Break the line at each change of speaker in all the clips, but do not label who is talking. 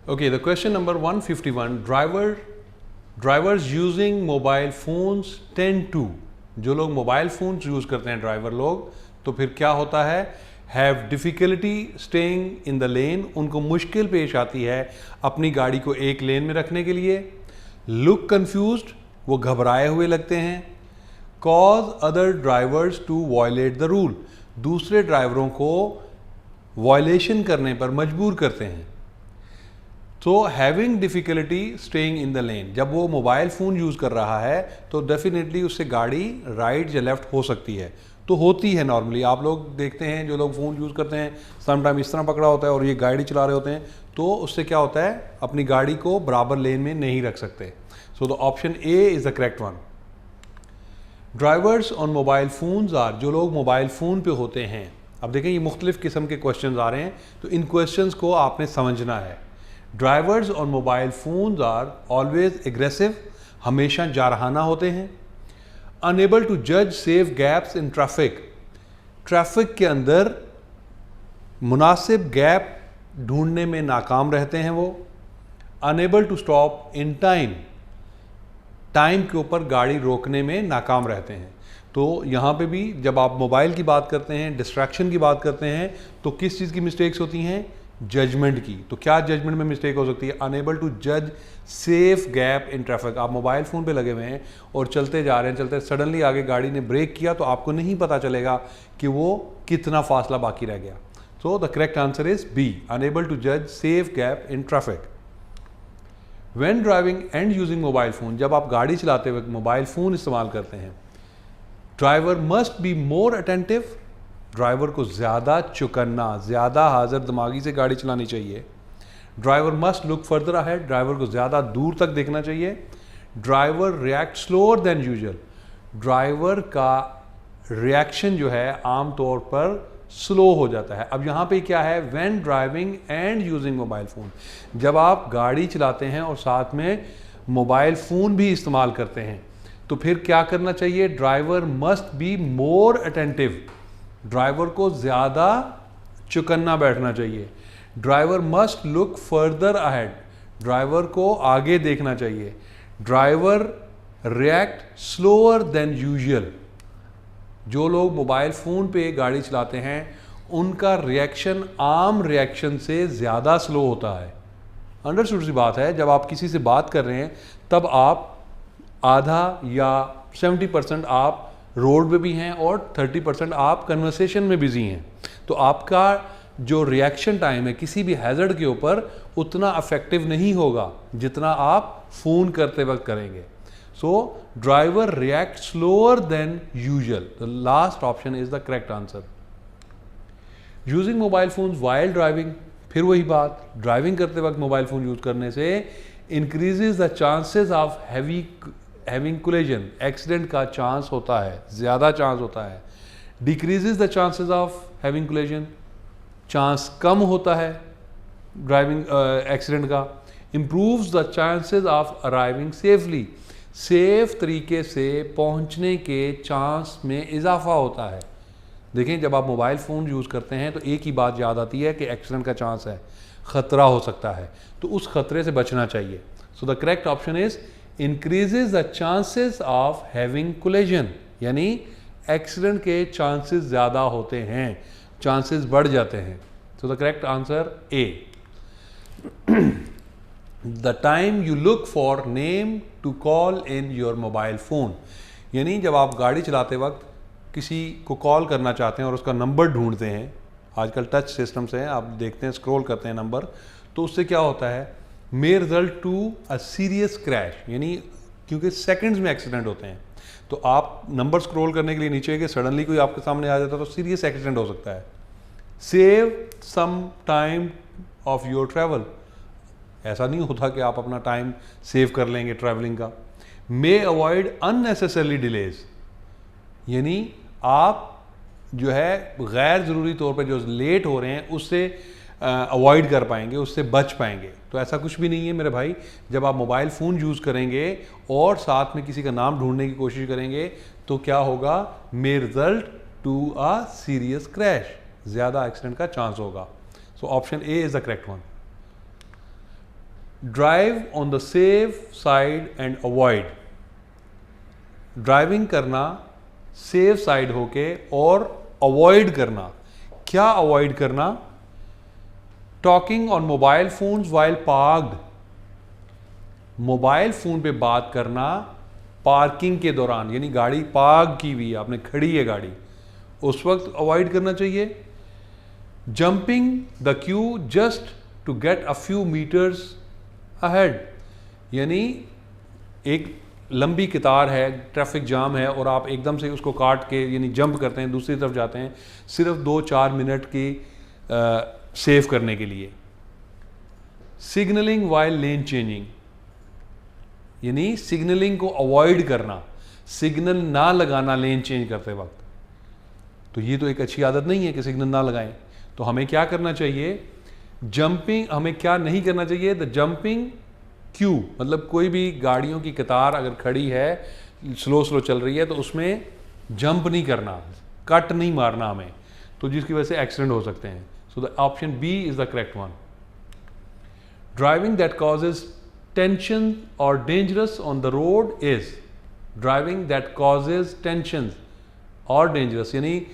Okay, the question number 151, drivers using mobile phones tend to, जो लोग mobile phones use करते हैं driver लोग, तो फिर क्या होता है, have difficulty staying in the lane, उनको मुश्किल पेश आती है अपनी गाड़ी को एक लेन में रखने के लिए, लुक कंफ्यूज्ड, वो घबराए हुए लगते हैं, cause other drivers to violate the rule, दूसरे ड्राइवरों को वायलेशन करने पर मजबूर करते हैं। तो having difficulty staying in the lane, जब वो मोबाइल फ़ोन यूज़ कर रहा है तो डेफिनेटली उससे गाड़ी राइट या लेफ़्ट हो सकती है, तो होती है नॉर्मली। आप लोग देखते हैं जो लोग फ़ोन यूज़ करते हैं समटाइम इस तरह पकड़ा होता है और ये गाड़ी चला रहे होते हैं, तो उससे क्या होता है, अपनी गाड़ी को बराबर लेन में नहीं रख सकते। So the option A is the correct one. Drivers on mobile phones are, जो लोग मोबाइल फ़ोन पे होते हैं। अब देखें ये मुख्तलिफ़ किस्म के क्वेश्चन आ रहे हैं, तो इन क्वेश्चंस को आपने समझना है। Drivers on mobile phones are always aggressive, हमेशा जारहाना होते हैं। अनएबल टू जज safe gaps in traffic, traffic के अंदर मुनासिब गैप ढूंढने में नाकाम रहते हैं वो। Unable to stop in time, time के ऊपर गाड़ी रोकने में नाकाम रहते हैं। तो यहाँ पे भी जब आप मोबाइल की बात करते हैं, डिस्ट्रैक्शन की बात करते हैं, तो किस चीज़ की मिस्टेक्स होती हैं, जजमेंट की। तो क्या जजमेंट में मिस्टेक हो सकती है, अनेबल टू जज सेफ गैप इन ट्रैफिक। आप मोबाइल फ़ोन पे लगे हुए हैं और चलते जा रहे हैं, चलते सडनली आगे गाड़ी ने ब्रेक किया तो आपको नहीं पता चलेगा कि वो कितना फासला बाकी रह गया। So the correct answer is B, unable to जज safe gap in traffic. When driving and using mobile phone, जब आप गाड़ी चलाते वक्त मोबाइल फ़ोन इस्तेमाल करते हैं, driver must be more attentive, driver को ज़्यादा चौकन्ना, ज़्यादा हाजिर दिमागी से गाड़ी चलानी चाहिए। Driver must look further ahead, driver को ज़्यादा दूर तक देखना चाहिए। Driver react slower than usual, driver का रिएक्शन जो है आम तौर पर स्लो हो जाता है। अब यहाँ पे क्या है, when driving and using mobile phone, जब आप गाड़ी चलाते हैं और साथ में मोबाइल फ़ोन भी इस्तेमाल करते हैं, तो फिर क्या करना चाहिए, driver must be more attentive, driver को ज़्यादा चौकन्ना बैठना चाहिए। Driver must look further ahead, driver को आगे देखना चाहिए। Driver react slower than usual, जो लोग मोबाइल फ़ोन पे गाड़ी चलाते हैं उनका रिएक्शन आम रिएक्शन से ज़्यादा स्लो होता है। अंडरस्टूड सी बात है, जब आप किसी से बात कर रहे हैं तब आप आधा या 70% आप रोड पे भी हैं और 30% आप कन्वर्सेशन में बिजी हैं, तो आपका जो रिएक्शन टाइम है किसी भी हैज़र्ड के ऊपर उतना इफेक्टिव नहीं होगा जितना आप फ़ोन करते वक्त करेंगे। So driver react slower than usual, the last option is the correct answer. Using mobile phones while driving, फिर वही बात, ड्राइविंग करते वक्त मोबाइल फ़ोन यूज़ करने से increases the chances of having collision, accident का चांस होता है, ज़्यादा चांस होता है। Decreases the chances of having collision, chance कम होता है ड्राइविंग एक्सीडेंट का। Improves the chances of arriving safely, safe तरीके से पहुंचने के चांस में इजाफा होता है। देखें, जब आप मोबाइल फ़ोन यूज़ करते हैं तो एक ही बात याद आती है कि एक्सीडेंट का चांस है, ख़तरा हो सकता है, तो उस ख़तरे से बचना चाहिए। So the correct option is increases the chances of having collision, यानी एक्सीडेंट के चांसेस ज़्यादा होते हैं, चांसेस बढ़ जाते हैं। So the correct answer A. The time you look for name to call in your mobile phone, यानी जब आप गाड़ी चलाते वक्त किसी को कॉल करना चाहते हैं और उसका नंबर ढूंढते हैं, आजकल टच सिस्टम्स हैं, आप देखते हैं स्क्रॉल करते हैं नंबर, तो उससे क्या होता है, may result to a serious crash, यानी क्योंकि सेकंड्स में एक्सीडेंट होते हैं, तो आप नंबर स्क्रॉल करने के लिए नीचे के सडनली कोई आपके सामने आ जाता है तो सीरियस एक्सीडेंट हो सकता है। Save some time of your travel, ऐसा नहीं होता कि आप अपना टाइम सेव कर लेंगे ट्रैवलिंग का। मे अवॉइड अननेसेसरली डिलेज, यानी आप जो है गैर ज़रूरी तौर पर जो लेट हो रहे हैं उससे अवॉइड कर पाएंगे, उससे बच पाएंगे। तो ऐसा कुछ भी नहीं है मेरे भाई, जब आप मोबाइल फ़ोन यूज़ करेंगे और साथ में किसी का नाम ढूंढने की कोशिश करेंगे तो क्या होगा, may result to a serious crash, ज़्यादा एक्सीडेंट का चांस होगा। So option A is the correct one. Drive on the safe side and avoid, driving करना सेफ साइड होके और अवॉइड करना, क्या अवॉइड करना? Talking on mobile phones while parked, mobile phone पे बात करना पार्किंग के दौरान, यानी गाड़ी पार्क की हुई है, आपने खड़ी है गाड़ी, उस वक्त अवॉइड करना चाहिए। Jumping the queue just to get a few meters ahead, यानी एक लंबी कतार है, ट्रैफिक जाम है और आप एकदम से उसको काट के यानी जंप करते हैं, दूसरी तरफ जाते हैं सिर्फ 2-4 मिनट की सेव करने के लिए। सिग्नलिंग वाइल लेन चेंजिंग, यानी सिग्नलिंग को अवॉइड करना, सिग्नल ना लगाना लेन चेंज करते वक्त। तो ये तो एक अच्छी आदत नहीं है कि सिग्नल ना लगाएं। तो हमें क्या करना चाहिए? जंपिंग, हमें क्या नहीं करना चाहिए? द जंपिंग क्यू, मतलब कोई भी गाड़ियों की कतार अगर खड़ी है, स्लो चल रही है, तो उसमें जंप नहीं करना, कट नहीं मारना हमें, तो जिसकी वजह से एक्सीडेंट हो सकते हैं। So the option B is the correct one. Driving that causes tension और dangerous on the road is, driving that causes tension और डेंजरस, यानी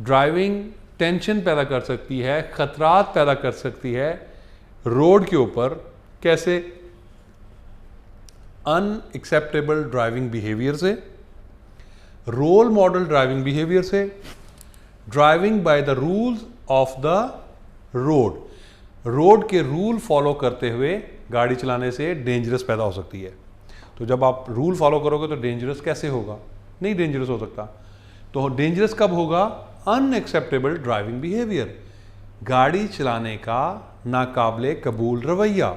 ड्राइविंग टेंशन पैदा कर सकती है, खतरात पैदा कर सकती है रोड के ऊपर। कैसे? अनएक्सेप्टेबल ड्राइविंग बिहेवियर से, रोल मॉडल ड्राइविंग बिहेवियर से, driving by the rules of the road, road के रूल फॉलो करते हुए गाड़ी चलाने से डेंजरस पैदा हो सकती है। तो जब आप रूल फॉलो करोगे तो डेंजरस कैसे होगा? नहीं डेंजरस हो सकता। तो डेंजरस कब होगा? अनएक्सेप्टेबल ड्राइविंग बिहेवियर, गाड़ी चलाने का नाकाबिले कबूल रवैया।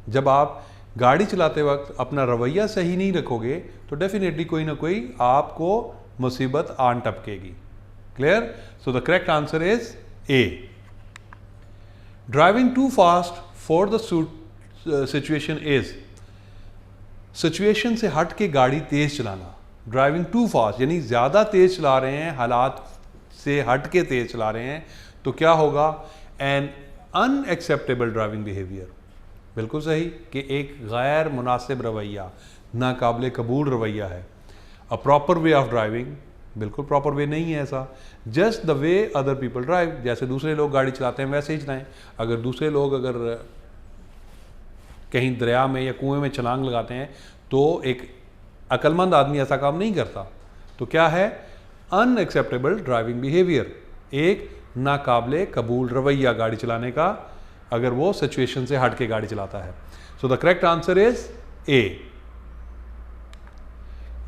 जब आप गाड़ी चलाते वक्त अपना रवैया सही नहीं रखोगे तो डेफिनेटली कोई ना कोई आपको मुसीबत आन टपकेगी। Clear? So the correct answer is A. Driving too fast for the situation is, situation से हट के गाड़ी तेज चलाना। ड्राइविंग टू फास्ट यानी ज़्यादा तेज चला रहे हैं, हालात से हट के तेज चला रहे हैं, तो क्या होगा? An unacceptable driving behaviour. बिल्कुल सही कि एक गैर मुनासिब रवैया, नाकाबिले कबूल रवैया है। A proper way of driving, बिल्कुल प्रॉपर वे नहीं है ऐसा। Just the way other people drive, जैसे दूसरे लोग गाड़ी चलाते हैं वैसे ही चलाएं। अगर दूसरे लोग अगर कहीं दरिया में या कुएं में छलांग लगाते हैं तो एक अक्लमंद आदमी ऐसा काम नहीं करता। तो क्या है? अनएक्सेप्टेबल ड्राइविंग बिहेवियर, एक नाकाबिले कबूल रवैया गाड़ी चलाने का, अगर वो सिचुएशन से हट के गाड़ी चलाता है। So the correct answer is A.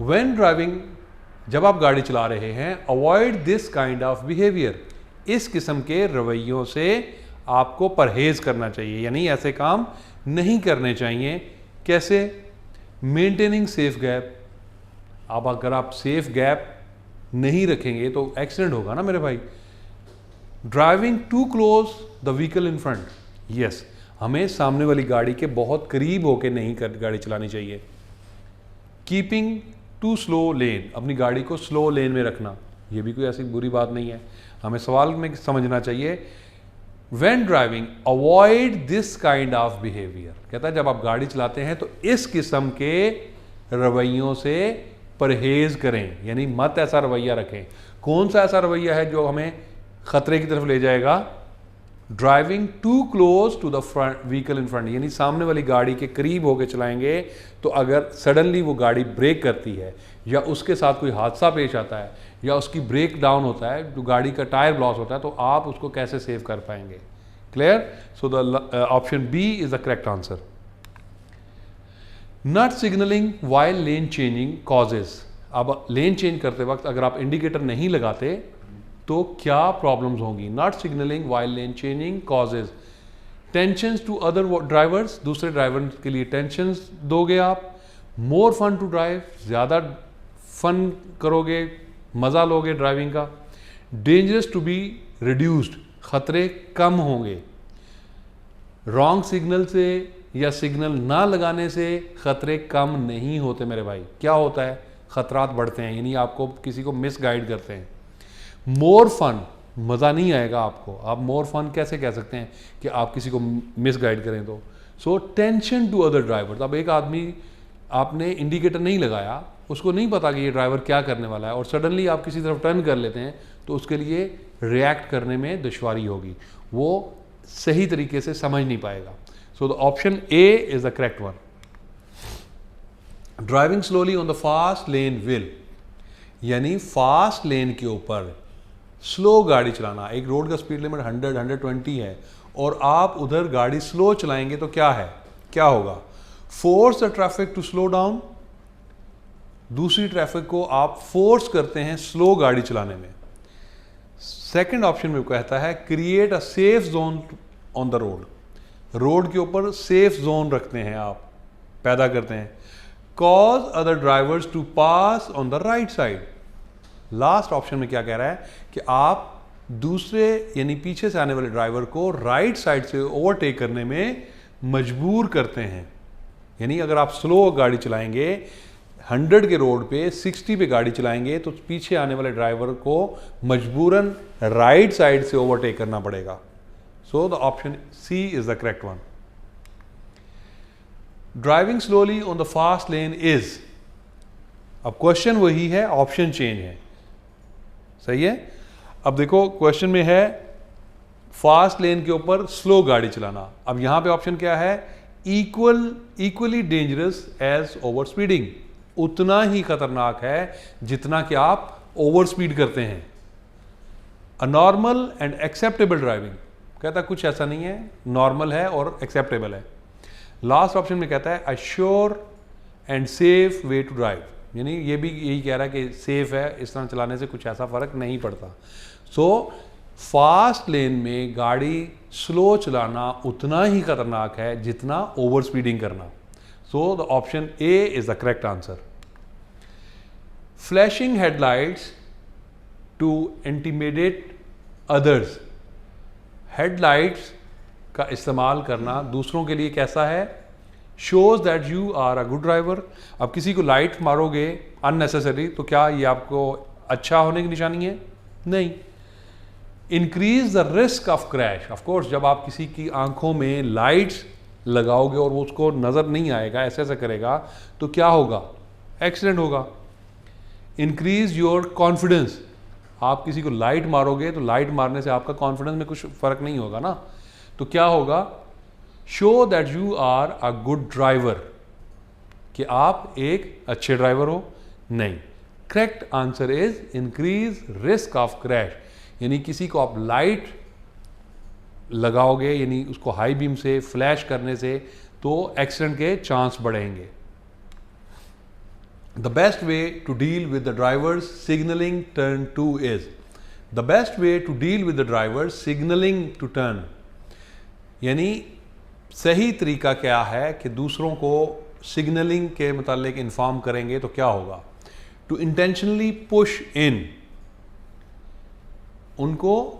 When driving, जब आप गाड़ी चला रहे हैं, avoid this kind of behaviour, इस किस्म के रवैयों से आपको परहेज करना चाहिए, यानी ऐसे काम नहीं करने चाहिए। कैसे? मेंटेनिंग सेफ गैप, अब अगर आप सेफ गैप नहीं रखेंगे तो एक्सीडेंट होगा ना मेरे भाई। Driving too close the vehicle in front, yes, हमें सामने वाली गाड़ी के बहुत करीब होके नहीं गाड़ी चलानी चाहिए। कीपिंग टू स्लो लेन, अपनी गाड़ी को स्लो लेन में रखना, ये भी कोई ऐसी बुरी बात नहीं है। हमें सवाल में समझना चाहिए when driving avoid this kind of behaviour, कहता है जब आप गाड़ी चलाते हैं तो इस किस्म के रवैयों से परहेज करें, यानी मत ऐसा रवैया रखें। कौन सा ऐसा रवैया है जो हमें खतरे की तरफ ले जाएगा? Driving too close to the front vehicle in front, यानी सामने वाली गाड़ी के करीब होकर चलाएंगे तो अगर सडनली वो गाड़ी ब्रेक करती है या उसके साथ कोई हादसा पेश आता है या उसकी ब्रेक डाउन होता है, जो गाड़ी का टायर ब्लॉस्ट होता है, तो आप उसको कैसे सेव कर पाएंगे? Clear? So the option B is the correct answer. Not signalling while lane changing causes, अब लेन चेंज करते वक्त अगर आप इंडिकेटर नहीं लगाते तो क्या प्रॉब्लम्स होंगी? Not signalling while lane changing causes tensions to other drivers, दूसरे ड्राइवर के लिए टेंशंस दोगे आप। मोर फन टू ड्राइव, ज़्यादा फन करोगे, मज़ा लोगे ड्राइविंग का। डेंजरस टू बी रिड्यूस्ड, खतरे कम होंगे। रॉन्ग सिग्नल से या सिग्नल ना लगाने से खतरे कम नहीं होते मेरे भाई। क्या होता है? खतरात बढ़ते हैं, यानी आपको किसी को मिस गाइड करते हैं। मोर फन, मज़ा नहीं आएगा आपको। आप मोर फन कैसे कह सकते हैं कि आप किसी को मिस गाइड करें? So tension to other drivers. अब एक आदमी, आपने इंडिकेटर नहीं लगाया, उसको नहीं पता कि ये ड्राइवर क्या करने वाला है, और सडनली आप किसी तरफ टर्न कर लेते हैं, तो उसके लिए रिएक्ट करने में दुश्वारी होगी, वो सही तरीके से समझ नहीं पाएगा। सो the option A is the correct one. Driving slowly on the fast lane will, यानी फास्ट लेन के ऊपर स्लो गाड़ी चलाना। एक रोड का स्पीड लिमिट 100, 120 है और आप उधर गाड़ी स्लो चलाएंगे तो क्या है, क्या होगा? Force the traffic to slow down, दूसरी ट्रैफिक को आप फोर्स करते हैं स्लो गाड़ी चलाने में। सेकंड ऑप्शन में कहता है create a safe zone on the road, road के ऊपर सेफ जोन रखते हैं, आप पैदा करते हैं। Cause other drivers to pass on the right side, last option में क्या कह रहा है कि आप दूसरे यानी पीछे से आने वाले ड्राइवर को राइट साइड से ओवरटेक करने में मजबूर करते हैं। यानी अगर आप स्लो गाड़ी चलाएंगे 100 के रोड पे 60 पे गाड़ी चलाएंगे तो पीछे आने वाले ड्राइवर को मजबूरन राइट साइड से ओवरटेक करना पड़ेगा। So the option C is the correct one. Driving slowly on the fast lane is, अब क्वेश्चन वही है, ऑप्शन चेंज है, सही है। अब देखो क्वेश्चन में है फास्ट लेन के ऊपर स्लो गाड़ी चलाना, अब यहां पे ऑप्शन क्या है? Equally dangerous as over speeding, उतना ही खतरनाक है जितना कि आप ओवर स्पीड करते हैं। A normal and acceptable driving, कहता कुछ ऐसा नहीं है, नॉर्मल है और एक्सेप्टेबल है। लास्ट ऑप्शन में कहता है a sure and safe way to drive, यानी ये भी यही कह रहा है कि सेफ है, इस तरह चलाने से कुछ ऐसा फर्क नहीं पड़ता। सो फास्ट लेन में गाड़ी स्लो चलाना उतना ही खतरनाक है जितना ओवर स्पीडिंग करना। So the option A is the correct answer. Flashing headlights to intimidate others, headlights का इस्तेमाल करना दूसरों के लिए कैसा है? Shows that you are a good driver. अब किसी को लाइट मारोगे अननेसेसरी तो क्या ये आपको अच्छा होने की निशानी है? नहीं। Increase the risk of crash, of course जब आप किसी की आंखों में लाइट्स लगाओगे और वो उसको नजर नहीं आएगा, ऐसे ऐसे करेगा तो क्या होगा? एक्सीडेंट होगा। इंक्रीज योर कॉन्फिडेंस, आप किसी को लाइट मारोगे तो लाइट मारने से आपका कॉन्फिडेंस में कुछ फर्क नहीं होगा ना, तो क्या होगा? Show that you are a good driver, कि आप एक अच्छे ड्राइवर हो। नहीं, correct answer is increase risk of crash, यानी किसी को आप लाइट लगाओगे यानी उसको हाई बीम से फ्लैश करने से तो एक्सीडेंट के चांस बढ़ेंगे। The best way to deal with the drivers signalling turn to is, the best way to deal with the drivers signalling to turn, यानी सही तरीका क्या है कि दूसरों को सिग्नलिंग के मुतालिक इन्फॉर्म करेंगे तो क्या होगा? टू इंटेंशनली पुश इन, उनको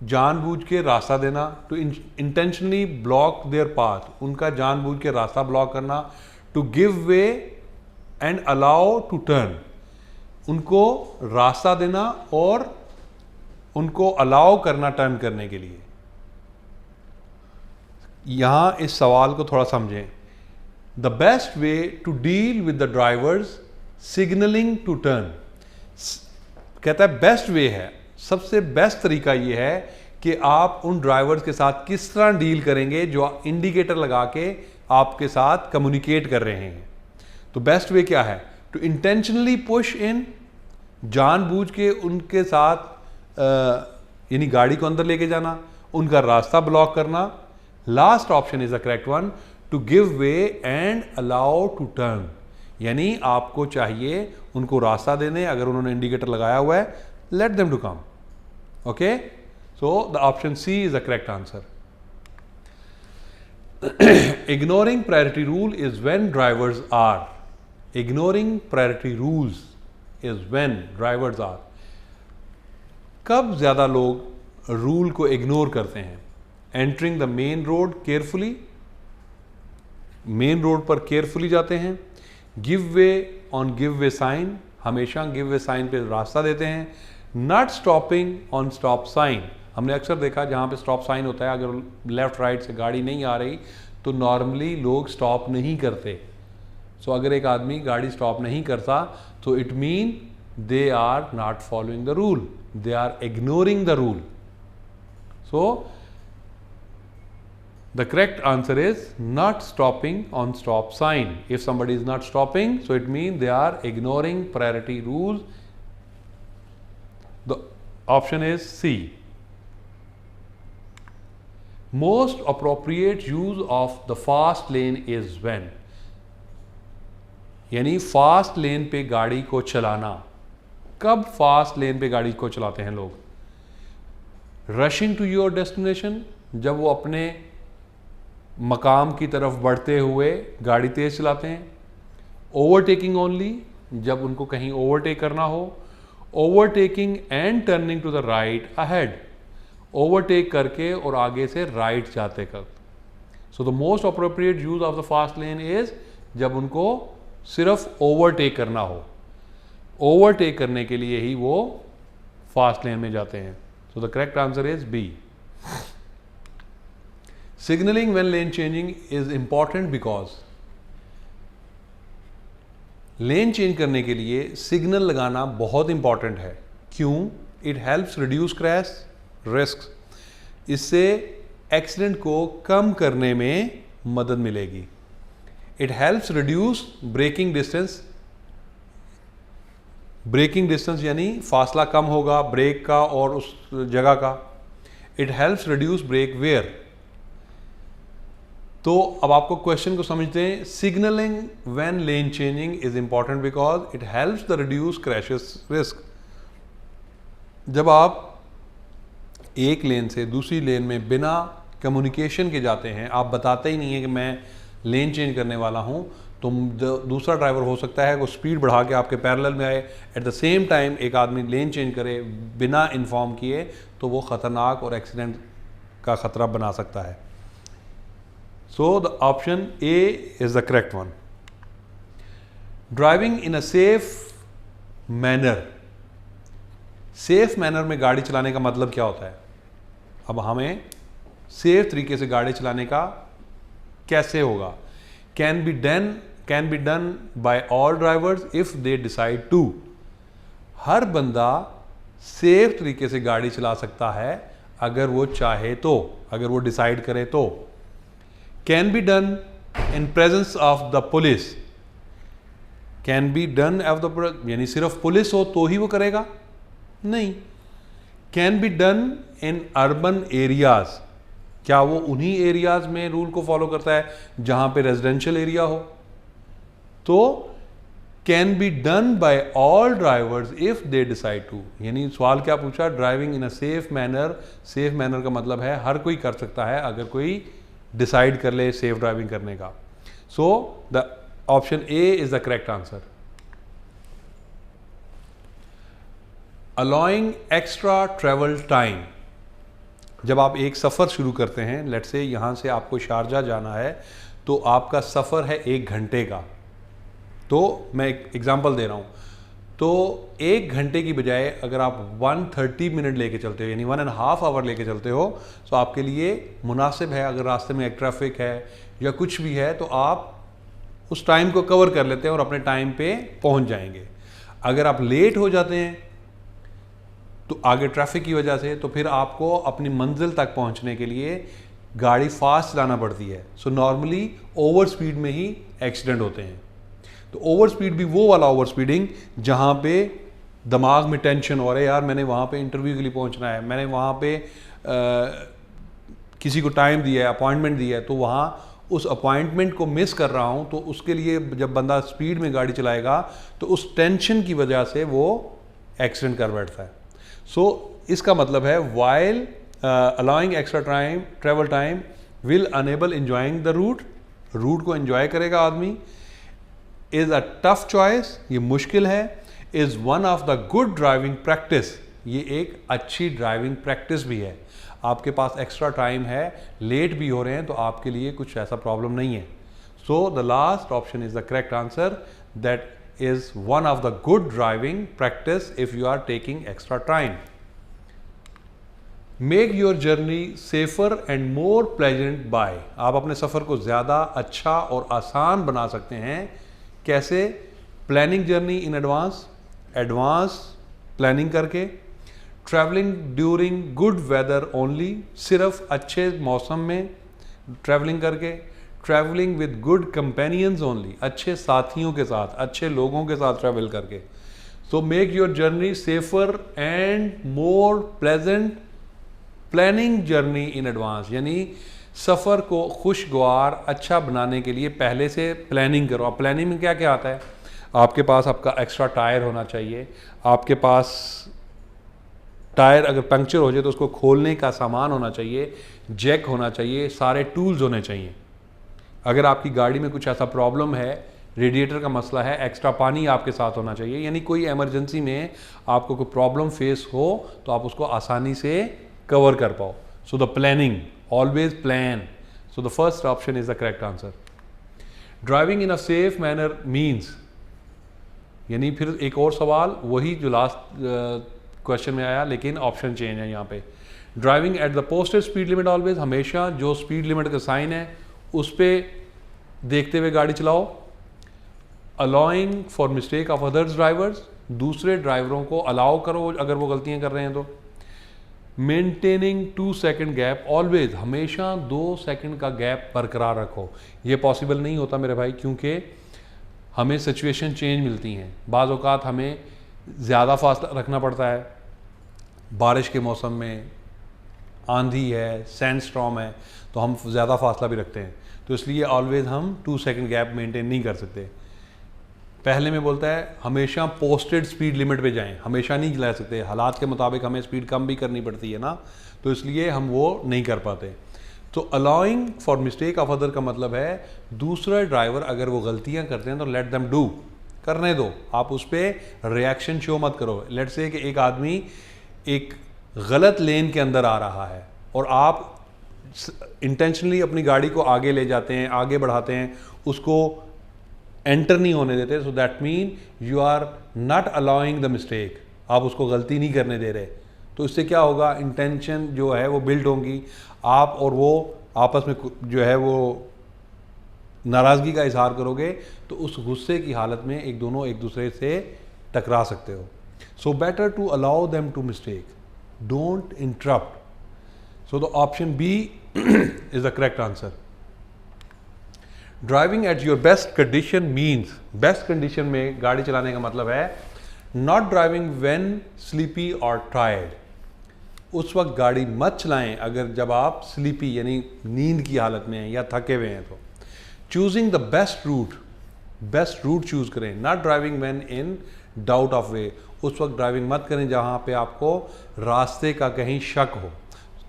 जानबूझ के रास्ता देना। To intentionally block their path, उनका जानबूझ के रास्ता ब्लॉक करना। To give way and allow to turn, उनको रास्ता देना और उनको अलाउ करना टर्न करने के लिए। यहां इस सवाल को थोड़ा समझें। The best way to deal with the drivers signalling to turn, कहता है बेस्ट वे है, सबसे बेस्ट तरीका ये है कि आप उन ड्राइवर्स के साथ किस तरह डील करेंगे जो इंडिकेटर लगा के आपके साथ कम्युनिकेट कर रहे हैं। तो बेस्ट वे क्या है? टू इंटेंशनली पुश इन, जानबूझ के उनके साथ यानी गाड़ी को अंदर लेके जाना, उनका रास्ता ब्लॉक करना। Last option is the correct one, to give way and allow to turn, यानी आपको चाहिए उनको रास्ता देने, अगर उन्होंने इंडिकेटर लगाया हुआ है let them to come. Okay, so the option C is the correct answer. Ignoring priority rule is when drivers are, ignoring priority rules is when drivers are, कब ज्यादा लोग रूल को इग्नोर करते हैं? Entering the main road carefully, main road पर carefully जाते हैं। Give way on give way sign, हमेशा गिव वे साइन पे रास्ता देते हैं। Not stopping on stop sign, हमने अक्सर देखा जहाँ पे स्टॉप साइन होता है अगर लेफ्ट राइट से गाड़ी नहीं आ रही तो नॉर्मली लोग स्टॉप नहीं करते। सो अगर एक आदमी गाड़ी स्टॉप नहीं करता तो it mean they are not following the rule, they are ignoring the rule. So the correct answer is not stopping on stop sign. If somebody is not stopping, so it means they are ignoring priority rules. The option is C. Most appropriate use of the fast lane is when, यानी fast lane पे गाड़ी को चलाना। कब fast lane पे गाड़ी को चलाते हैं लोग? रशिंग टू योर डेस्टिनेशन, जब वो अपने मकाम की तरफ बढ़ते हुए गाड़ी तेज चलाते हैं। ओवरटेकिंग ओनली, जब उनको कहीं ओवरटेक करना हो। Overtaking and turning to the right ahead, overtake करके और आगे से राइट जाते कर। So the most appropriate use of the fast lane is जब उनको सिर्फ ओवरटेक करना हो। ओवरटेक करने के लिए ही वो फास्ट लेन में जाते हैं। So the correct answer is B. Signaling when lane changing is important because lane change करने के लिए सिग्नल लगाना बहुत इंपॉर्टेंट है। क्यों? It helps reduce crash risk, इससे एक्सीडेंट को कम करने में मदद मिलेगी। It helps reduce braking distance, braking distance यानी फासला कम होगा ब्रेक का और उस जगह का। It helps reduce brake wear. तो अब आपको क्वेश्चन को समझते हैं। Signalling when lane changing is important because it helps the reduce crashes risk. जब आप एक लेन से दूसरी लेन में बिना कम्युनिकेशन के जाते हैं, आप बताते ही नहीं है कि मैं लेन चेंज करने वाला हूं, तो दूसरा ड्राइवर हो सकता है वो स्पीड बढ़ा के आपके पैरेलल में आए, एट द सेम टाइम एक आदमी लेन चेंज करे बिना इन्फॉर्म किए, तो वो ख़तरनाक और एक्सीडेंट का ख़तरा बना सकता है। So the option A is the correct one. Driving in a safe manner. Safe manner में गाड़ी चलाने का मतलब क्या होता है? अब हमें सेफ तरीके से गाड़ी चलाने का कैसे होगा? Can be done by all drivers if they decide to. हर बंदा सेफ तरीके से गाड़ी चला सकता है अगर वो चाहे तो, अगर वो डिसाइड करे तो। Can be done in presence of the police. Can be done of the यानी सिर्फ पुलिस हो तो ही वो करेगा? नहीं। Can be done in urban areas. क्या वो उन्हीं एरियाज में रूल को फॉलो करता है जहां पे रेजिडेंशियल एरिया हो? तो can be done by all drivers if they decide to. यानी सवाल क्या पूछा? Driving in a safe manner. Safe manner का मतलब है हर कोई कर सकता है अगर कोई डिसाइड कर ले सेफ ड्राइविंग करने का। सो the option A is the correct answer. Allowing extra travel time. जब आप एक सफ़र शुरू करते हैं, लेट से यहाँ से आपको शारजा जाना है, तो आपका सफ़र है 1 घंटे का। तो मैं एक एग्जांपल दे रहा हूँ। तो 1 घंटे की बजाय अगर आप 130 मिनट लेके चलते हो, यानी 1.5 आवर लेके चलते हो, तो आपके लिए मुनासिब है। अगर रास्ते में एक ट्रैफिक है या कुछ भी है तो आप उस टाइम को कवर कर लेते हैं और अपने टाइम पे पहुंच जाएंगे। अगर आप लेट हो जाते हैं तो आगे ट्रैफिक की वजह से, तो फिर आपको अपनी मंजिल तक पहुंचने के लिए गाड़ी फास्ट चलाना पड़ती है। सो नॉर्मली ओवर स्पीड में ही एक्सीडेंट होते हैं। तो ओवर स्पीड भी वो वाला ओवर स्पीडिंग जहाँ पे दिमाग में टेंशन हो रहा है, यार मैंने वहाँ पे इंटरव्यू के लिए पहुँचना है, मैंने वहाँ पे किसी को टाइम दिया है, अपॉइंटमेंट दिया है, तो वहाँ उस अपॉइंटमेंट को मिस कर रहा हूँ। तो उसके लिए जब बंदा स्पीड में गाड़ी चलाएगा तो उस टेंशन की वजह से वो एक्सीडेंट कर बैठता है। सो इसका मतलब है while allowing extra time travel time will enable enjoying the route. Route को एंजॉय करेगा आदमी। इज़ अ टफ चॉइस, ये मुश्किल है। Is one of the good driving practice, ये एक अच्छी ड्राइविंग प्रैक्टिस भी है। आपके पास एक्स्ट्रा टाइम है, लेट भी हो रहे हैं, तो आपके लिए कुछ ऐसा प्रॉब्लम नहीं है। So the last option is the correct answer, that is one of the good driving practice if you are taking extra time. Make your journey safer and more pleasant by, आप अपने सफ़र को ज़्यादा अच्छा और आसान बना सकते हैं। कैसे? Planning journey in advance, advance planning करके। Travelling during good weather only, सिर्फ अच्छे मौसम में ट्रैवलिंग करके। Travelling with good companions only, अच्छे साथियों के साथ, अच्छे लोगों के साथ ट्रैवल करके। So make your journey safer and more pleasant, planning journey in advance, यानी सफ़र को खुशगवार अच्छा बनाने के लिए पहले से प्लानिंग करो। अब प्लानिंग में क्या क्या आता है? आपके पास आपका एक्स्ट्रा टायर होना चाहिए, आपके पास टायर अगर पंक्चर हो जाए तो उसको खोलने का सामान होना चाहिए, जैक होना चाहिए, सारे टूल्स होने चाहिए। अगर आपकी गाड़ी में कुछ ऐसा प्रॉब्लम है, रेडिएटर का मसला है, एक्स्ट्रा पानी आपके साथ होना चाहिए, यानी कोई इमरजेंसी में आपको कोई प्रॉब्लम फेस हो तो आप उसको आसानी से कवर कर पाओ। So the planning, always plan. So the first option is the correct answer. Driving in a safe manner means, यानी फिर एक और सवाल वही जो लास्ट क्वेश्चन में आया, लेकिन ऑप्शन चेंज है यहाँ पे। Driving at the posted speed limit always, हमेशा जो स्पीड लिमिट का साइन है उस पर देखते हुए गाड़ी चलाओ। Allowing for mistake of others drivers, दूसरे ड्राइवरों को अलाउ करो अगर वो गलतियां कर रहे हैं तो। मेंटेनिंग 2 सेकंड गैप ऑलवेज, हमेशा 2 सेकंड का गैप बरकरार रखो। ये पॉसिबल नहीं होता मेरे भाई, क्योंकि हमें सिचुएशन चेंज मिलती हैं। बाज़ औक़ात हमें ज़्यादा फासला रखना पड़ता है, बारिश के मौसम में आंधी है, सैंड स्टॉर्म है, तो हम ज़्यादा फासला भी रखते हैं, तो इसलिए ऑलवेज हम 2 सेकंड गैप मेंटेन नहीं कर सकते। पहले में बोलता है हमेशा पोस्टेड स्पीड लिमिट पे जाएं, हमेशा नहीं चला सकते, हालात के मुताबिक हमें स्पीड कम भी करनी पड़ती है ना, तो इसलिए हम वो नहीं कर पाते। तो allowing for mistake of other का मतलब है दूसरा ड्राइवर अगर वो गलतियां करते हैं तो लेट देम डू, करने दो, आप उस पर रिएक्शन शो मत करो। लेट से कि एक आदमी एक गलत लेन के अंदर आ रहा है और आप इंटेंशनली अपनी गाड़ी को आगे ले जाते हैं, आगे बढ़ाते हैं, उसको एंटर नहीं होने देते, so that mean you are not allowing the mistake, आप उसको गलती नहीं करने दे रहे। तो इससे क्या होगा, इंटेंशन जो है वो बिल्ड होंगी, आप और वो आपस में जो है वो नाराज़गी का इजहार करोगे, तो उस गुस्से की हालत में दोनों एक दूसरे से टकरा सकते हो। So better to allow them to mistake, don't interrupt. So the option B is the correct answer. Driving at your best condition means, best condition में गाड़ी चलाने का मतलब है नॉट ड्राइविंग व्हेन स्लीपी और टायर्ड, उस वक्त गाड़ी मत चलाएं अगर जब आप स्लीपी यानी नींद की हालत में हैं या थके हुए हैं। तो choosing the best route, best route choose करें। Not driving when in doubt of way, उस वक्त ड्राइविंग मत करें जहां पे आपको रास्ते का कहीं शक हो।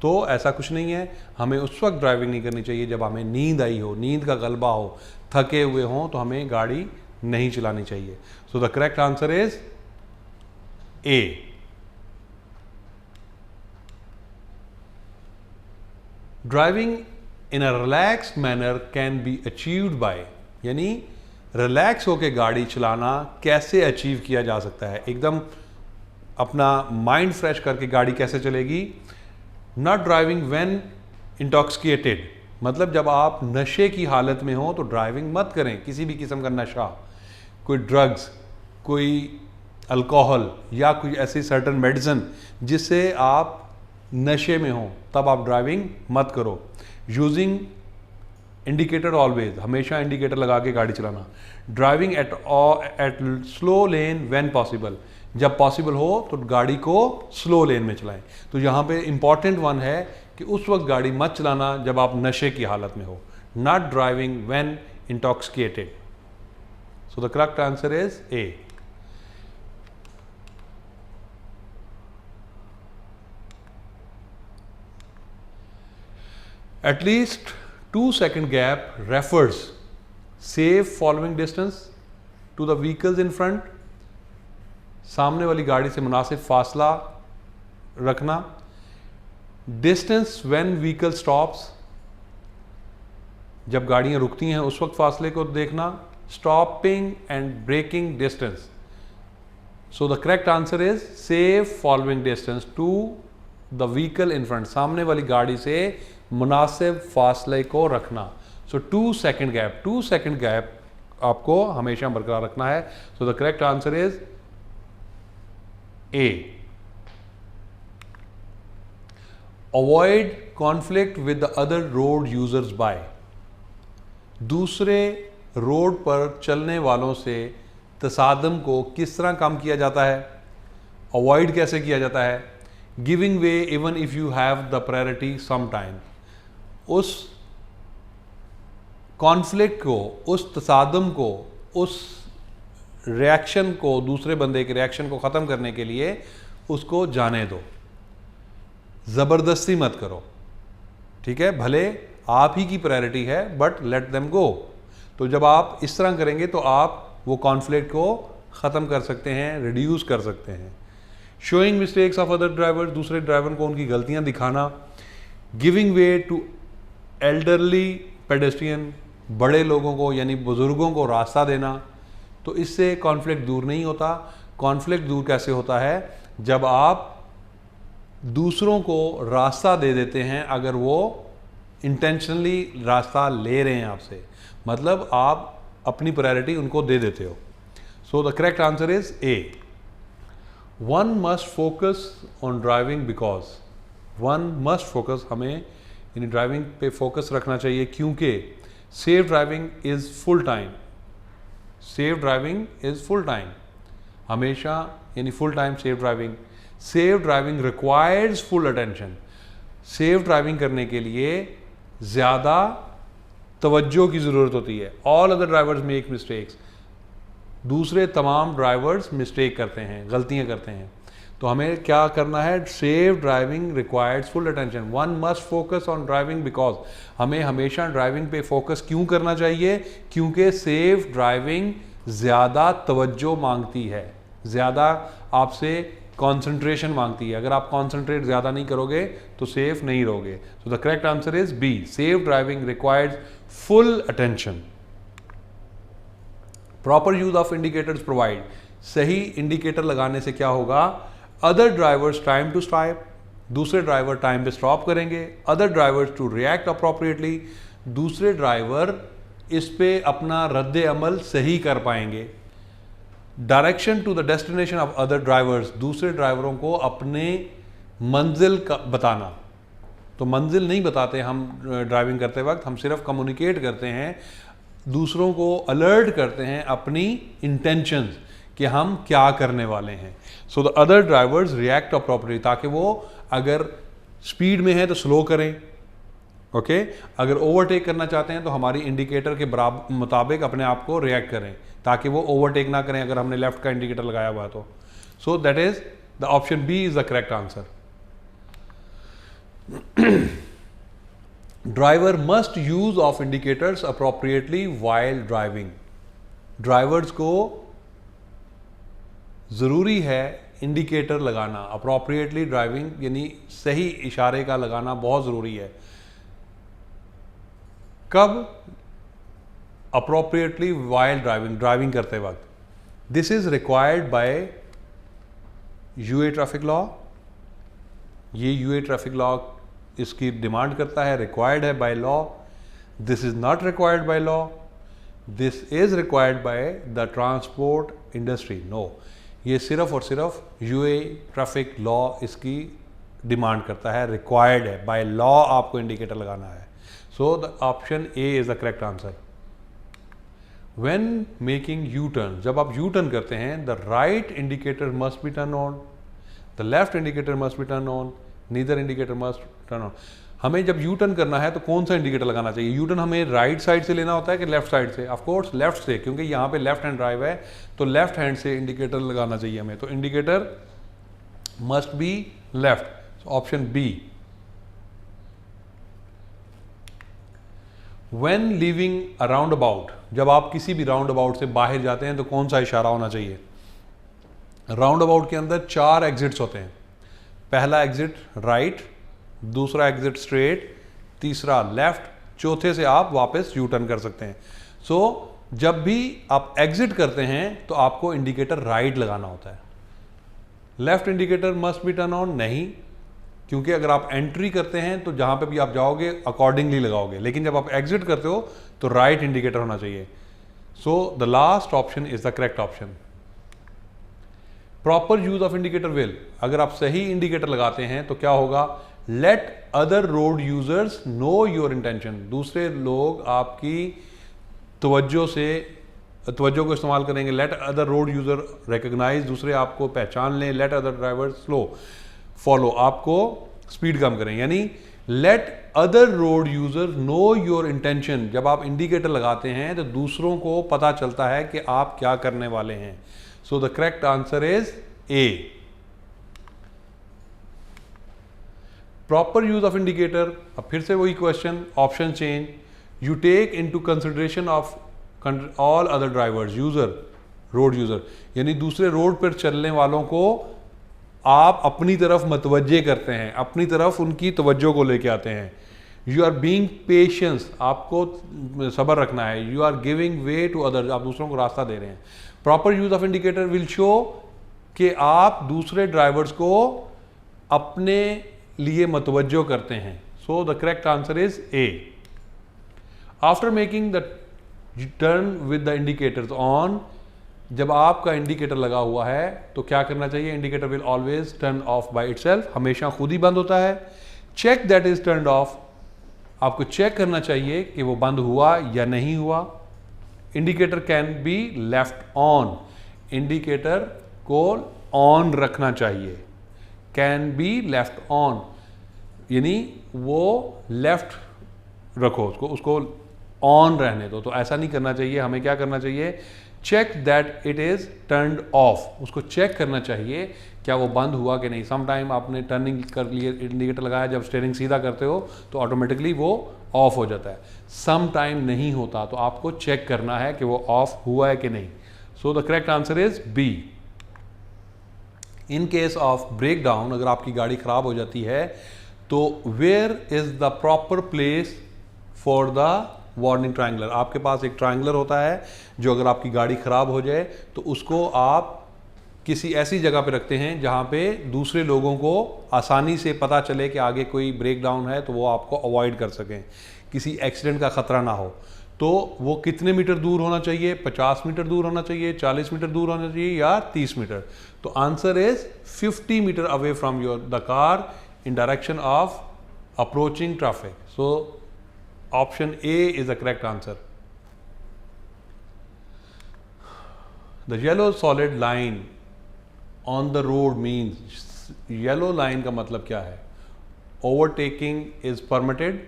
तो ऐसा कुछ नहीं है, हमें उस वक्त ड्राइविंग नहीं करनी चाहिए जब हमें नींद आई हो, नींद का गलबा हो, थके हुए हों, तो हमें गाड़ी नहीं चलानी चाहिए। So the correct answer is A. Driving in a relaxed manner can be achieved by, यानी रिलैक्स होकर गाड़ी चलाना कैसे अचीव किया जा सकता है, एकदम अपना माइंड फ्रेश करके गाड़ी कैसे चलेगी। नॉट ड्राइविंग व्हेन इंटॉक्सिकेटेड, मतलब जब आप नशे की हालत में हो तो ड्राइविंग मत करें, किसी भी किस्म का नशा, कोई ड्रग्स, कोई अल्कोहल या कोई ऐसी सर्टन मेडिसिन जिससे आप नशे में हो, तब आप ड्राइविंग मत करो। यूजिंग इंडिकेटर ऑलवेज, हमेशा इंडिकेटर लगा के गाड़ी चलाना। Driving eight slow lane when possible, जब पॉसिबल हो तो गाड़ी को स्लो लेन में चलाएं। तो यहाँ पे इंपॉर्टेंट वन है कि उस वक्त गाड़ी मत चलाना जब आप नशे की हालत में हो। Not driving when intoxicated. So the correct answer is A. At least 2 second gap refers safe following distance to the vehicles in front, सामने वाली गाड़ी से मुनासिब फासला रखना। डिस्टेंस व्हेन व्हीकल स्टॉप्स, जब गाड़ियां रुकती हैं उस वक्त फासले को देखना। Stopping and braking distance, so the correct answer is safe following distance to the vehicle in front, सामने वाली गाड़ी से मुनासिब फासले को रखना। सो 2 सेकंड गैप, 2 सेकंड गैप आपको हमेशा बरकरार रखना है। So the correct answer is A. Avoid conflict with the other road users by, दूसरे रोड पर चलने वालों से तसादम को किस तरह कम किया जाता है, अवॉइड कैसे किया जाता है? Giving way even if you have the priority some time, उस कॉन्फ्लिक्ट को, उस तसादम को, उस रिएक्शन को, दूसरे बंदे के रिएक्शन को ख़त्म करने के लिए उसको जाने दो, ज़बरदस्ती मत करो, ठीक है? भले आप ही की प्रायोरिटी है बट लेट देम गो। तो जब आप इस तरह करेंगे तो आप वो कॉन्फ्लिक्ट को ख़त्म कर सकते हैं, रिड्यूस कर सकते हैं। Showing mistakes of other driver, दूसरे ड्राइवर को उनकी गलतियां दिखाना। Giving way to elderly pedestrian, बड़े लोगों को यानी बुज़ुर्गों को रास्ता देना। तो इससे कॉन्फ्लिक्ट दूर नहीं होता। कॉन्फ्लिक्ट दूर कैसे होता है? जब आप दूसरों को रास्ता दे देते हैं अगर वो इंटेंशनली रास्ता ले रहे हैं आपसे, मतलब आप अपनी प्रायोरिटी उनको दे देते हो। सो the correct answer is A. One must focus on driving because, one must focus, हमें यानी ड्राइविंग पे फोकस रखना चाहिए क्योंकि safe driving is full time, safe driving is full time, हमेशा यानी full time safe driving. Safe driving requires full attention, safe driving करने के लिए ज़्यादा तवज्जो की ज़रूरत होती है। All other drivers make mistakes, दूसरे तमाम ड्राइवर्स मिस्टेक करते हैं, गलतियां करते हैं। तो हमें क्या करना है? Safe driving requires full attention. One must focus on driving because, हमें हमेशा ड्राइविंग पे फोकस क्यों करना चाहिए? क्योंकि सेफ ड्राइविंग ज़्यादा तवज्जो मांगती है, ज़्यादा आपसे कंसंट्रेशन मांगती है। अगर आप कंसंट्रेट ज़्यादा नहीं करोगे तो सेफ नहीं रहोगे। So the correct answer is B, safe driving requires full attention. Proper use of indicators provide, सही इंडिकेटर लगाने से क्या होगा? Other drivers time to stop, दूसरे ड्राइवर टाइम पे स्टॉप करेंगे। Other drivers to react appropriately, दूसरे ड्राइवर इस पे अपना रद्द अमल सही कर पाएंगे। Direction to the destination of other drivers, दूसरे ड्राइवरों को अपने मंजिल का बताना। तो मंजिल नहीं बताते हम ड्राइविंग करते वक्त, हम सिर्फ कम्युनिकेट करते हैं, दूसरों को अलर्ट करते हैं अपनी इंटेंशंस कि हम क्या करने वाले हैं। So the other drivers react appropriately, ताकि वो अगर स्पीड में है तो स्लो करें, ओके अगर ओवरटेक करना चाहते हैं तो हमारी इंडिकेटर के मुताबिक अपने आप को रिएक्ट करें ताकि वो ओवरटेक ना करें अगर हमने लेफ्ट का इंडिकेटर लगाया हुआ है तो। So that is the option B is the correct answer. Driver must use of indicators appropriately while driving, drivers को ज़रूरी है इंडिकेटर लगाना अप्रोप्रिएटली ड्राइविंग, यानी सही इशारे का लगाना बहुत ज़रूरी है। कब? अप्रोप्रिएटली वाइल ड्राइविंग, ड्राइविंग करते वक्त। This is required by UA traffic law, ये यूए ट्रैफिक लॉ इसकी डिमांड करता है, रिक्वायर्ड है by law. This is not required by law, this is required by the transport industry. No, ये सिर्फ और सिर्फ यूए ट्रैफिक लॉ इसकी डिमांड करता है, रिक्वायर्ड है बाय लॉ आपको इंडिकेटर लगाना है। So the option A is the correct answer. When making U-turn, जब आप U-turn करते हैं, the right indicator must be turned on, the left indicator must be turned on, neither indicator must turn on। हमें जब U-turn करना है तो कौन सा इंडिकेटर लगाना चाहिए? U-turn हमें राइट साइड से लेना होता है कि लेफ्ट साइड से? ऑफ कोर्स लेफ्ट से, क्योंकि यहाँ पे लेफ्ट हैंड ड्राइव है तो लेफ्ट हैंड से इंडिकेटर लगाना चाहिए हमें। तो indicator must be left, option B. When leaving a roundabout, जब आप किसी भी राउंड अबाउट से बाहर जाते हैं तो कौन सा इशारा होना चाहिए? राउंड अबाउट के अंदर 4 एग्जिट्स होते हैं। पहला एग्जिट राइट, दूसरा एग्जिट स्ट्रेट, तीसरा लेफ्ट, चौथे से आप वापस यू टर्न कर सकते हैं। सो जब भी आप एग्जिट करते हैं तो आपको इंडिकेटर राइट लगाना होता है। Left indicator must be turn on नहीं, क्योंकि अगर आप एंट्री करते हैं तो जहां पे भी आप जाओगे अकॉर्डिंगली लगाओगे, लेकिन जब आप एग्जिट करते हो तो राइट इंडिकेटर होना चाहिए। So the last option is the correct option. Proper use of indicator will, अगर आप सही इंडिकेटर लगाते हैं तो क्या होगा, let other road users know your intention, दूसरे लोग आपकी तवज्जो को इस्तेमाल करेंगे। Let other road user recognise, दूसरे आपको पहचान लें। Let other driver slow follow, आपको स्पीड कम करें। यानी let other road user know your intention, जब आप इंडिकेटर लगाते हैं तो दूसरों को पता चलता है कि आप क्या करने वाले हैं। So the correct answer is A. Proper use of indicator, अब फिर से वही question, option change. You take into consideration of all other drivers user, road user, यानी दूसरे रोड पर चलने वालों को आप अपनी तरफ मतवज्जे करते हैं, अपनी तरफ उनकी तवज्जो को लेके आते हैं। यू आर बीइंग पेशेंस, आपको सब्र रखना है। You are giving way to other, आप दूसरों को रास्ता दे रहे हैं। Proper use of indicator will show कि आप दूसरे ड्राइवर्स को अपने लिए मतवज्जो करते हैं। So the correct answer is A. After making the turn with the indicators on, जब आपका इंडिकेटर लगा हुआ है तो क्या करना चाहिए, indicator will always turn off by itself, हमेशा खुद ही बंद होता है। Check that is turned off, आपको चेक करना चाहिए कि वो बंद हुआ या नहीं हुआ। Indicator can be left on, indicator को ऑन रखना चाहिए। कैन बी लेफ्ट ऑन यानी वो लेफ्ट रखो, उसको ऑन रहने दो। तो ऐसा नहीं करना चाहिए, हमें क्या करना चाहिए, check that it is turned off, उसको चेक करना चाहिए क्या वो बंद हुआ कि नहीं। सम टाइम आपने टर्निंग कर लिए, इंडिकेटर लगाया, जब स्टीयरिंग सीधा करते हो तो ऑटोमेटिकली वो ऑफ हो जाता है। सम टाइम नहीं होता, तो आपको चेक करना है कि वो ऑफ हुआ है कि नहीं। So the correct answer is B. In case of breakdown, अगर आपकी गाड़ी खराब हो जाती है तो where is the proper place for the warning triangular, आपके पास एक ट्रायंगुलर होता है जो अगर आपकी गाड़ी खराब हो जाए तो उसको आप किसी ऐसी जगह पे रखते हैं जहां पे दूसरे लोगों को आसानी से पता चले कि आगे कोई ब्रेक डाउन है, तो वो आपको अवॉइड कर सकें, किसी एक्सीडेंट का खतरा ना हो। तो वो कितने मीटर दूर होना चाहिए, 50 मीटर दूर होना चाहिए, 40 मीटर दूर होना चाहिए या 30 मीटर। तो answer is 50 metre away from your the car in direction of approaching traffic. So option A is the correct answer. The yellow solid line on the road means, yellow line का मतलब क्या है, overtaking is permitted,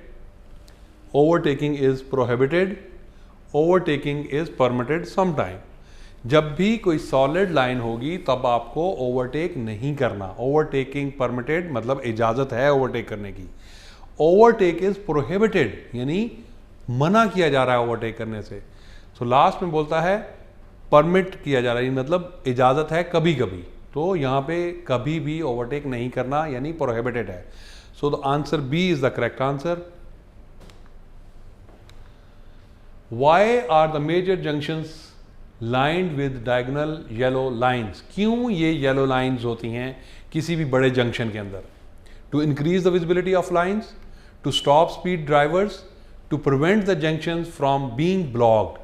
overtaking is prohibited, overtaking is permitted sometime. जब भी कोई solid line होगी तब आपको ओवरटेक नहीं करना। ओवरटेकिंग परमिटेड मतलब इजाज़त है ओवरटेक करने की। ओवरटेक इज प्रोहिबिटेड यानी मना किया जा रहा है ओवरटेक करने से। सो लास्ट में बोलता है परमिट किया जा रहा है, मतलब इजाज़त है कभी कभी, तो यहाँ पे कभी भी ओवरटेक नहीं करना यानी प्रोहिबिटेड है। So the answer B is the correct answer. Why are the major junctions lined with diagonal yellow lines, क्यों ये येलो लाइंस होती हैं किसी भी बड़े जंक्शन के अंदर? To increase the visibility of lines, to stop speed drivers, to prevent the junctions from being blocked.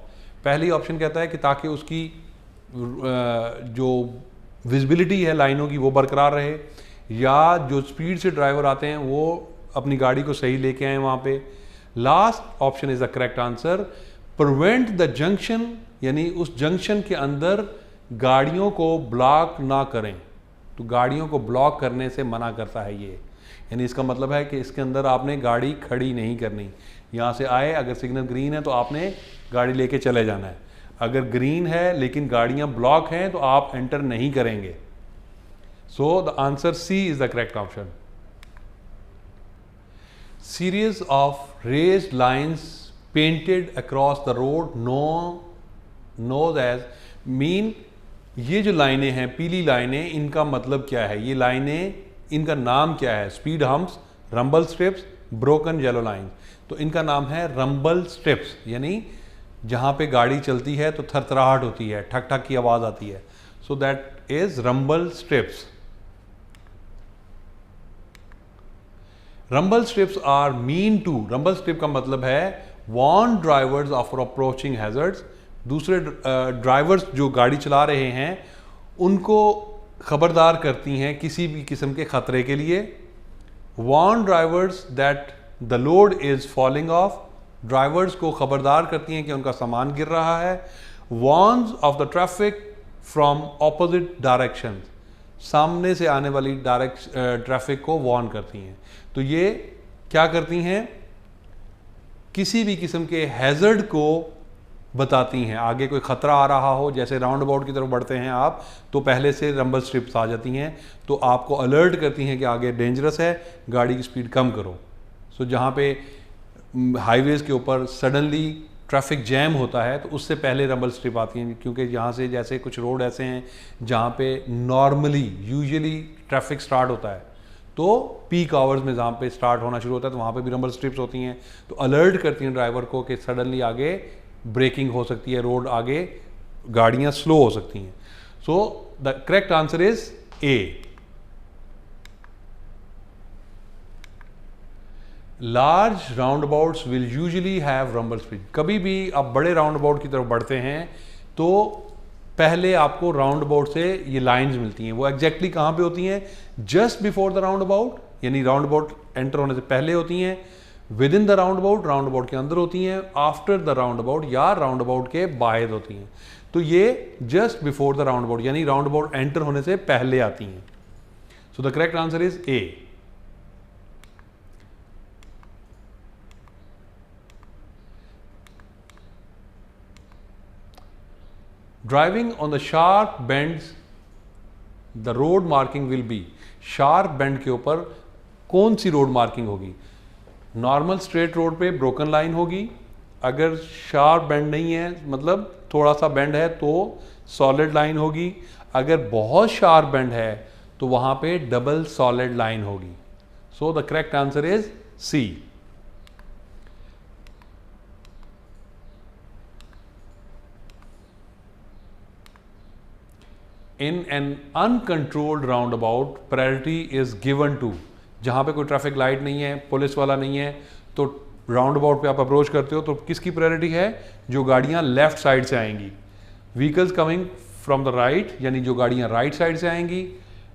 पहली ऑप्शन कहता है कि ताकि उसकी जो विजिबिलिटी है लाइनों की वो बरकरार रहे, या जो स्पीड से ड्राइवर आते हैं वो अपनी गाड़ी को सही लेके आए वहाँ पे। Last option is the correct answer. Prevent the junction यानी उस जंक्शन के अंदर गाड़ियों को ब्लॉक ना करें, तो गाड़ियों को ब्लॉक करने से मना करता है ये। यानी इसका मतलब है कि इसके अंदर आपने गाड़ी खड़ी नहीं करनी। यहाँ से आए, अगर सिग्नल ग्रीन है तो आपने गाड़ी लेके चले जाना है। अगर ग्रीन है लेकिन गाड़ियाँ ब्लॉक हैं तो आप एंटर नहीं करेंगे। So the answer C is the correct option. Series of raised lines painted across the road nose edge mean, ये जो लाइनें हैं पीली लाइनें, इनका मतलब क्या है? ये लाइनें, इनका नाम क्या है? Speed humps, rumble strips, broken yellow line. तो इनका नाम है रंबल स्ट्रिप्स, यानी जहाँ पे गाड़ी चलती है तो थरथराहट होती है, ठक ठक की आवाज़ आती है। So that is rumble strips. Rumble strips are meant to, rumble strip का मतलब है warn drivers of approaching hazards, दूसरे ड्राइवर्स जो गाड़ी चला रहे हैं उनको खबरदार करती हैं किसी भी किस्म के खतरे के लिए। Warn drivers that the load is falling off, drivers को खबरदार करती हैं कि उनका सामान गिर रहा है। Warns of the traffic from opposite direction, सामने से आने वाली ट्रैफिक को वार्न करती हैं। तो ये क्या करती हैं, किसी भी किस्म के हैजर्ड को बताती हैं। आगे कोई ख़तरा आ रहा हो, जैसे राउंड अबाउट की तरफ बढ़ते हैं आप, तो पहले से रंबल स्ट्रिप्स आ जाती हैं, तो आपको अलर्ट करती हैं कि आगे डेंजरस है, गाड़ी की स्पीड कम करो। सो जहाँ पे हाईवेज़ के ऊपर सडनली ट्रैफिक जैम होता है तो उससे पहले रंबल स्ट्रिप आती हैं, क्योंकि यहाँ से जैसे कुछ रोड ऐसे हैं जहाँ पे नॉर्मली यूजुअली ट्रैफिक स्टार्ट होता है, तो पीक आवर्स में जहाँ पे स्टार्ट होना शुरू होता है तो वहाँ पे भी रंबल स्ट्रिप्स होती हैं, तो अलर्ट करती हैं ड्राइवर को कि सडनली आगे ब्रेकिंग हो सकती है, रोड आगे गाड़ियाँ स्लो हो सकती हैं। So the correct answer is A. Large round abouts will usually have rumble strip, कभी भी आप बड़े राउंड अबाउट की तरफ बढ़ते हैं तो पहले आपको राउंड अबाउट से ये लाइंस मिलती हैं। वो एग्जैक्टली कहाँ पे होती हैं, just before the roundabout, यानी राउंड अबाउट एंटर होने से पहले होती हैं, within the roundabout के अंदर होती हैं, आफ्टर द राउंड अबाउट या राउंड अबाउट के बाहर होती हैं। तो ये just before the roundabout यानी राउंड अबाउट एंटर होने से पहले आती हैं। So the correct answer is A. Driving on the sharp bends the road marking will B, sharp bend के ऊपर कौन सी रोड मार्किंग होगी। नॉर्मल स्ट्रेट रोड पे ब्रोकन लाइन होगी, अगर शार्प बेंड नहीं है मतलब थोड़ा सा बेंड है तो सॉलिड लाइन होगी, अगर बहुत शार्प बेंड है तो वहाँ पे डबल सॉलिड लाइन होगी। So the correct answer is C. In an uncontrolled roundabout priority is given to, जहाँ पे कोई ट्रैफिक लाइट नहीं है, पुलिस वाला नहीं है, तो राउंड अबाउट पे आप अप्रोच करते हो तो किसकी प्रायोरिटी है, जो गाड़ियाँ लेफ्ट साइड से आएंगी। Vehicles coming from the right, यानी जो गाड़ियाँ राइट साइड से आएंगी,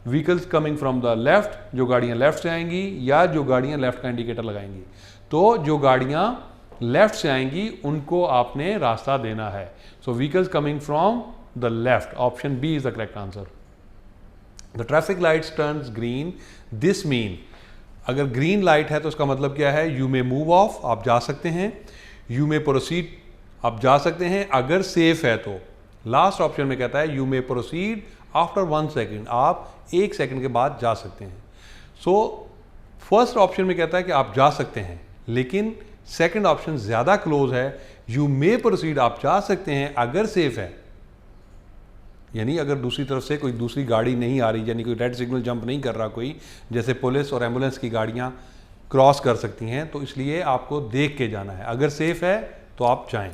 vehicles coming from the left, जो गाड़ियाँ लेफ्ट से आएंगी, या जो गाड़ियाँ लेफ्ट का इंडिकेटर लगाएंगी। तो जो गाड़ियाँ लेफ्ट से आएंगी उनको आपने रास्ता देना है। So vehicles coming from the left, option B is the correct answer. The traffic lights turns green, this mean, अगर ग्रीन लाइट है तो उसका मतलब क्या है, यू मे मूव ऑफ, आप जा सकते हैं, यू मे प्रोसीड, आप जा सकते हैं अगर सेफ है तो। लास्ट ऑप्शन में कहता है you may proceed after 1 second, आप 1 सेकेंड के बाद जा सकते हैं। सो फर्स्ट ऑप्शन में कहता है कि आप जा सकते हैं, लेकिन सेकेंड ऑप्शन ज़्यादा क्लोज है, यू मे प्रोसीड, आप जा सकते हैं अगर सेफ है, यानी अगर दूसरी तरफ से कोई दूसरी गाड़ी नहीं आ रही, यानी कोई रेड सिग्नल जंप नहीं कर रहा कोई, जैसे पुलिस और एम्बुलेंस की गाड़ियां क्रॉस कर सकती हैं, तो इसलिए आपको देख के जाना है, अगर सेफ है तो आप जाएं।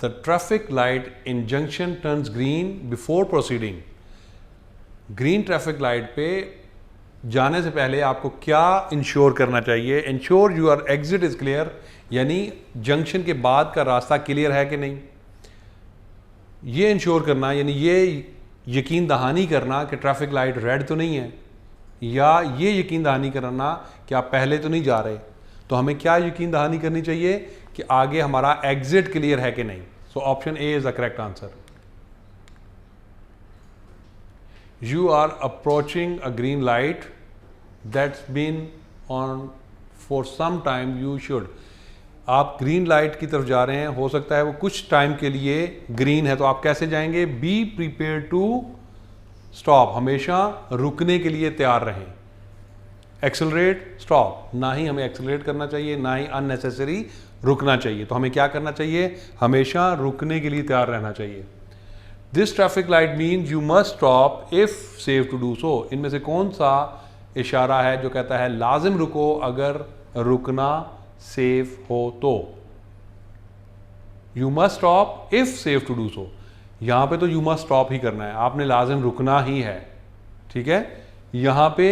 The traffic light in junction turns green before proceeding, green traffic light पे जाने से पहले आपको क्या इंश्योर करना चाहिए, ensure your exit is clear, यानी जंक्शन के बाद का रास्ता क्लियर है कि नहीं, ये इंश्योर करना, यानी ये यकीन दहानी करना कि ट्रैफिक लाइट रेड तो नहीं है, या ये यकीन दहानी करना कि आप पहले तो नहीं जा रहे। तो हमें क्या यकीन दहानी करनी चाहिए कि आगे हमारा एग्जिट क्लियर है कि नहीं। So option A is the correct answer. You are approaching a green light that's been on for some time, you should, आप ग्रीन लाइट की तरफ जा रहे हैं, हो सकता है वो कुछ टाइम के लिए ग्रीन है, तो आप कैसे जाएंगे, बी प्रिपेयर टू स्टॉप, हमेशा रुकने के लिए तैयार रहें। एक्सेलरेट, स्टॉप, ना ही हमें एक्सेलरेट करना चाहिए, ना ही अननेसेसरी रुकना चाहिए। तो हमें क्या करना चाहिए, हमेशा रुकने के लिए तैयार रहना चाहिए। This traffic light mean you must stop if safe to do so, इनमें से कौन सा इशारा है जो कहता है लाजिम रुको अगर रुकना सेफ हो तो। You must stop if safe to do so, यहां पे तो यू मस्ट स्टॉप ही करना है, आपने लाजिम रुकना ही है, ठीक है। यहां पे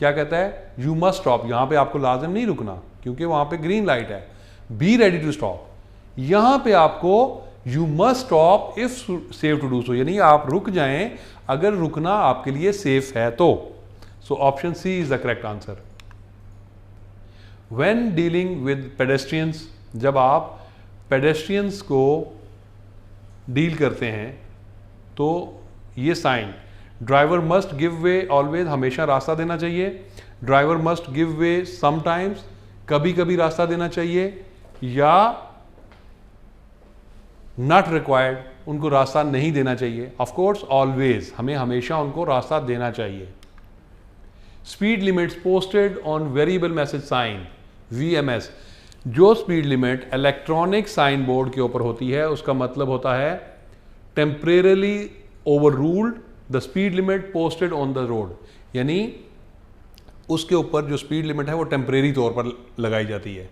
क्या कहता है? You must stop. यहां पे आपको लाजिम नहीं रुकना क्योंकि वहां पे ग्रीन लाइट है। बी रेडी टू स्टॉप, यहां पे आपको you must stop if safe to do so, यानी आप रुक जाएं अगर रुकना आपके लिए सेफ है तो। So option C is the correct answer. When dealing with pedestrians, जब आप पेडेस्ट्रियंस को डील करते हैं तो ये sign, driver must give way always, हमेशा रास्ता देना चाहिए। Driver must give way sometimes, कभी कभी रास्ता देना चाहिए। या नॉट रिक्वायर्ड, उनको रास्ता नहीं देना चाहिए। ऑफ कोर्स ऑलवेज, हमें हमेशा उनको रास्ता देना चाहिए। Speed limits posted on variable message sign, VMS, जो speed limit electronic sign board के ऊपर होती है उसका मतलब होता है temporarily overruled the speed limit posted on the road, यानी उसके ऊपर जो स्पीड लिमिट है वो टेम्परेरी तौर पर लगाई जाती है।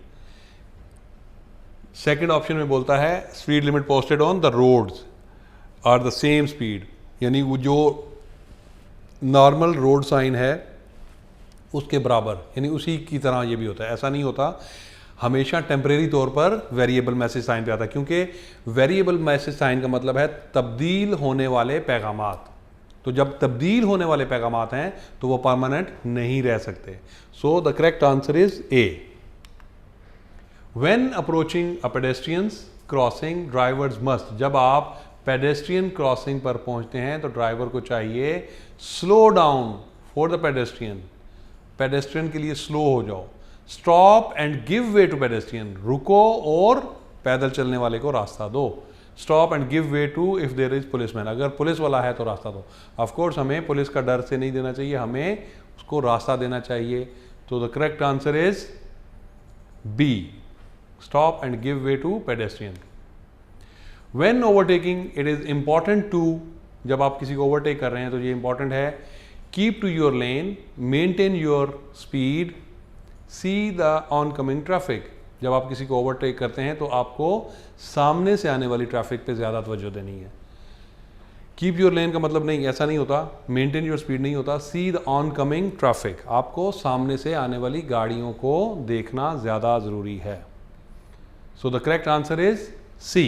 सेकंड ऑप्शन में बोलता है speed limit posted on the roads are the same speed, यानी वो जो नॉर्मल रोड साइन है उसके बराबर, यानी उसी की तरह ये भी होता है। ऐसा नहीं होता, हमेशा टेम्परेरी तौर पर वेरिएबल मैसेज साइन पे आता है, क्योंकि वेरिएबल मैसेज साइन का मतलब है तब्दील होने वाले पैगामात। तो जब तब्दील होने वाले पैगामात हैं तो वो परमानेंट नहीं रह सकते। So the correct answer is A. When approaching a pedestrians crossing drivers must, जब आप पेडेस्ट्रियन क्रॉसिंग पर पहुंचते हैं तो ड्राइवर को चाहिए slow down for the pedestrian, pedestrian के लिए स्लो हो जाओ। Stop and give way to pedestrian, रुको और पैदल चलने वाले को रास्ता दो। Stop and give way to if there is policeman, अगर पुलिस वाला है तो रास्ता दो। ऑफ कोर्स हमें पुलिस का डर से नहीं देना चाहिए, हमें उसको रास्ता देना चाहिए। तो the correct answer is B, stop and give way to pedestrian. When overtaking it is important to, जब आप किसी को ओवरटेक कर रहे हैं तो ये इंपॉर्टेंट है keep to your lane, maintain your speed, see the oncoming traffic, जब आप किसी को ओवरटेक करते हैं तो आपको सामने से आने वाली ट्रैफिक पे ज़्यादा तवज्जो देनी है। कीप योर लेन का मतलब नहीं, ऐसा नहीं होता, मेंटेन योर स्पीड नहीं होता, सी द ऑन कमिंग ट्रैफिक, आपको सामने से आने वाली गाड़ियों को देखना ज़्यादा ज़रूरी है। So the correct answer is C.